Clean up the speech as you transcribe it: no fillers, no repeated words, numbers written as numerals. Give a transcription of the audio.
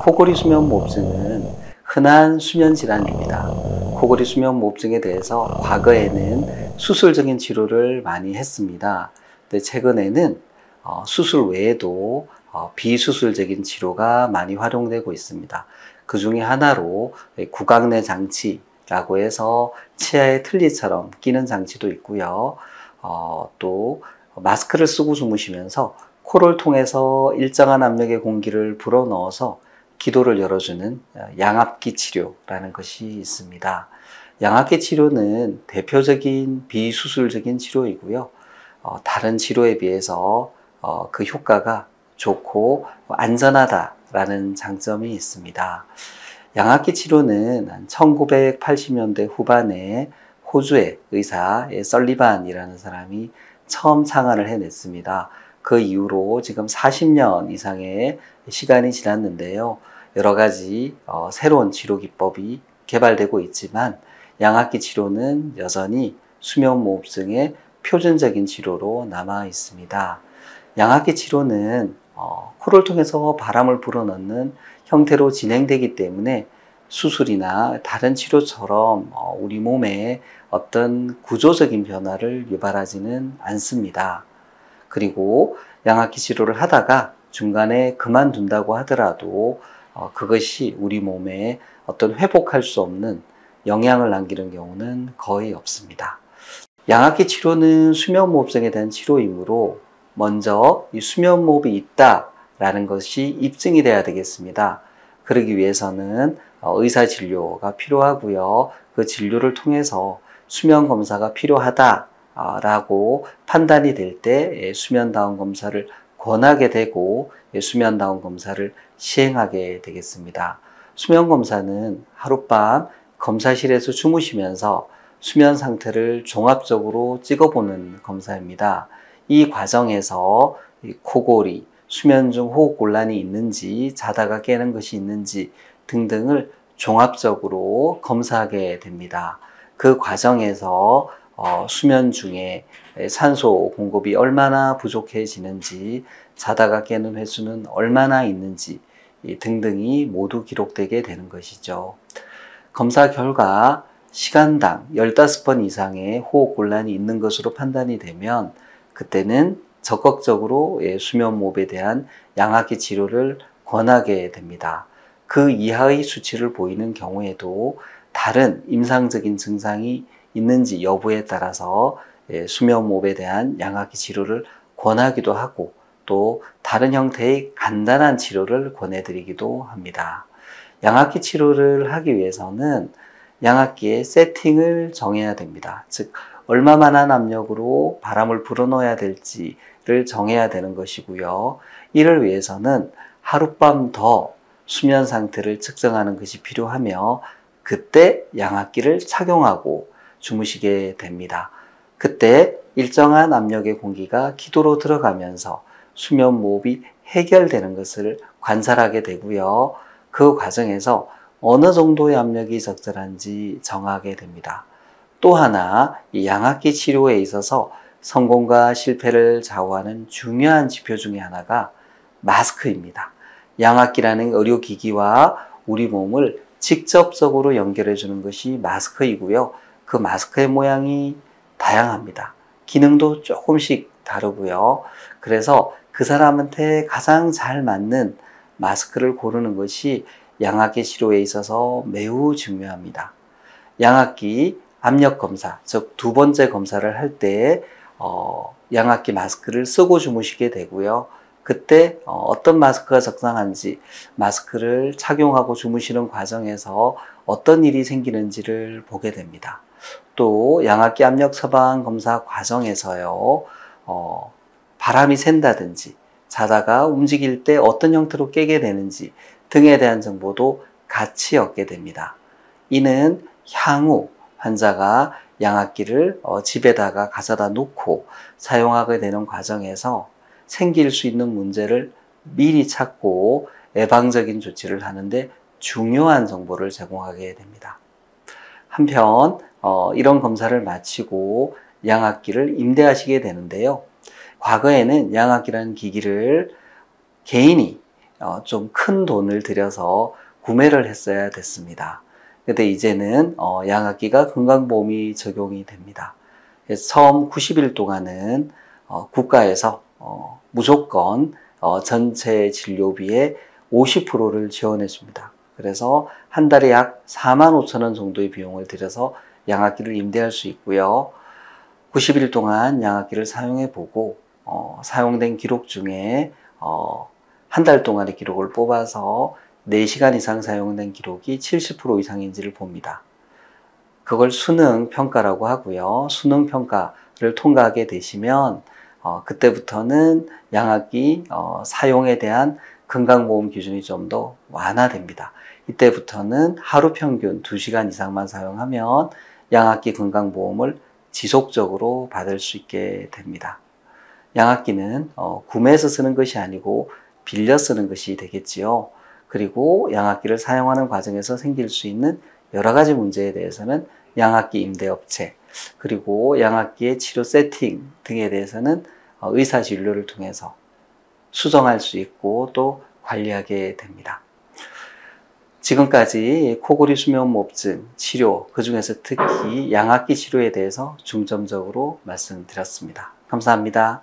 코골이 수면무호흡증은 흔한 수면 질환입니다. 코골이 수면무호흡증에 대해서 과거에는 수술적인 치료를 많이 했습니다. 근데 최근에는 수술 외에도 비수술적인 치료가 많이 활용되고 있습니다. 그 중에 하나로 구강내 장치라고 해서 치아에 틀니처럼 끼는 장치도 있고요. 또 마스크를 쓰고 주무시면서 코를 통해서 일정한 압력의 공기를 불어넣어서 기도를 열어주는 양압기 치료라는 것이 있습니다. 양압기 치료는 대표적인 비수술적인 치료이고요. 다른 치료에 비해서 그 효과가 좋고 안전하다라는 장점이 있습니다. 양압기 치료는 1980년대 후반에 호주의 의사 설리반이라는 사람이 처음 창안을 해냈습니다. 그 이후로 지금 40년 이상의 시간이 지났는데요. 여러 가지 새로운 치료 기법이 개발되고 있지만 양압기 치료는 여전히 수면무호흡증의 표준적인 치료로 남아 있습니다. 양압기 치료는 코를 통해서 바람을 불어넣는 형태로 진행되기 때문에 수술이나 다른 치료처럼 우리 몸에 어떤 구조적인 변화를 유발하지는 않습니다. 그리고 양압기 치료를 하다가 중간에 그만둔다고 하더라도 그것이 우리 몸에 어떤 회복할 수 없는 영향을 남기는 경우는 거의 없습니다. 양압기 치료는 수면무호흡증에 대한 치료이므로 먼저 이 수면무호흡이 있다라는 것이 입증이 돼야 되겠습니다. 그러기 위해서는 의사진료가 필요하고요. 그 진료를 통해서 수면검사가 필요하다라고 판단이 될 때 수면다운 검사를 권하게 되고 수면다운 검사를 시행하게 되겠습니다. 수면검사는 하룻밤 검사실에서 주무시면서 수면 상태를 종합적으로 찍어보는 검사입니다. 이 과정에서 코골이, 수면 중 호흡곤란이 있는지, 자다가 깨는 것이 있는지 등등을 종합적으로 검사하게 됩니다. 그 과정에서 수면 중에 산소 공급이 얼마나 부족해지는지, 자다가 깨는 횟수는 얼마나 있는지 등등이 모두 기록되게 되는 것이죠. 검사 결과 시간당 15번 이상의 호흡곤란이 있는 것으로 판단이 되면 그때는 적극적으로 수면무호흡에 대한 양압기 치료를 권하게 됩니다. 그 이하의 수치를 보이는 경우에도 다른 임상적인 증상이 있는지 여부에 따라서 수면무호흡에 대한 양압기 치료를 권하기도 하고 또 다른 형태의 간단한 치료를 권해드리기도 합니다. 양압기 치료를 하기 위해서는 양압기의 세팅을 정해야 됩니다. 즉 얼마만한 압력으로 바람을 불어넣어야 될지를 정해야 되는 것이고요. 이를 위해서는 하룻밤 더 수면 상태를 측정하는 것이 필요하며 그때 양압기를 착용하고 주무시게 됩니다. 그때 일정한 압력의 공기가 기도로 들어가면서 수면 무호흡이 해결되는 것을 관찰하게 되고요. 그 과정에서 어느 정도의 압력이 적절한지 정하게 됩니다. 또 하나, 이 양압기 치료에 있어서 성공과 실패를 좌우하는 중요한 지표 중에 하나가 마스크입니다. 양압기라는 의료기기와 우리 몸을 직접적으로 연결해 주는 것이 마스크이고요. 그 마스크의 모양이 다양합니다. 기능도 조금씩 다르고요. 그래서 그 사람한테 가장 잘 맞는 마스크를 고르는 것이 양압기 치료에 있어서 매우 중요합니다. 양압기 압력 검사, 즉 두 번째 검사를 할 때 양압기 마스크를 쓰고 주무시게 되고요. 그때 어떤 마스크가 적당한지, 마스크를 착용하고 주무시는 과정에서 어떤 일이 생기는지를 보게 됩니다. 또 양압기 압력 처방 검사 과정에서요, 바람이 샌다든지 자다가 움직일 때 어떤 형태로 깨게 되는지 등에 대한 정보도 같이 얻게 됩니다. 이는 향후 환자가 양압기를 집에다가 가져다 놓고 사용하게 되는 과정에서 생길 수 있는 문제를 미리 찾고 예방적인 조치를 하는데 중요한 정보를 제공하게 됩니다. 한편 이런 검사를 마치고 양압기를 임대하시게 되는데요. 과거에는 양압기라는 기기를 개인이 좀 큰 돈을 들여서 구매를 했어야 됐습니다. 근데 이제는 양압기가 건강보험이 적용이 됩니다. 그래서 처음 90일 동안은 국가에서 무조건 전체 진료비의 50%를 지원해 줍니다. 그래서 한 달에 약 45,000원 정도의 비용을 들여서 양압기를 임대할 수 있고요. 90일 동안 양압기를 사용해 보고 사용된 기록 중에 한 달 동안의 기록을 뽑아서 4시간 이상 사용된 기록이 70% 이상인지를 봅니다. 그걸 수능 평가라고 하고요. 수능 평가를 통과하게 되시면 그때부터는 양압기 사용에 대한 건강보험 기준이 좀 더 완화됩니다. 이때부터는 하루 평균 2시간 이상만 사용하면 양압기 건강보험을 지속적으로 받을 수 있게 됩니다. 양압기는 구매해서 쓰는 것이 아니고 빌려 쓰는 것이 되겠지요. 그리고 양압기를 사용하는 과정에서 생길 수 있는 여러 가지 문제에 대해서는 양압기 임대업체, 그리고 양압기의 치료 세팅 등에 대해서는 의사진료를 통해서 수정할 수 있고 또 관리하게 됩니다. 지금까지 코골이 수면무호흡증 치료, 그 중에서 특히 양압기 치료에 대해서 중점적으로 말씀드렸습니다. 감사합니다.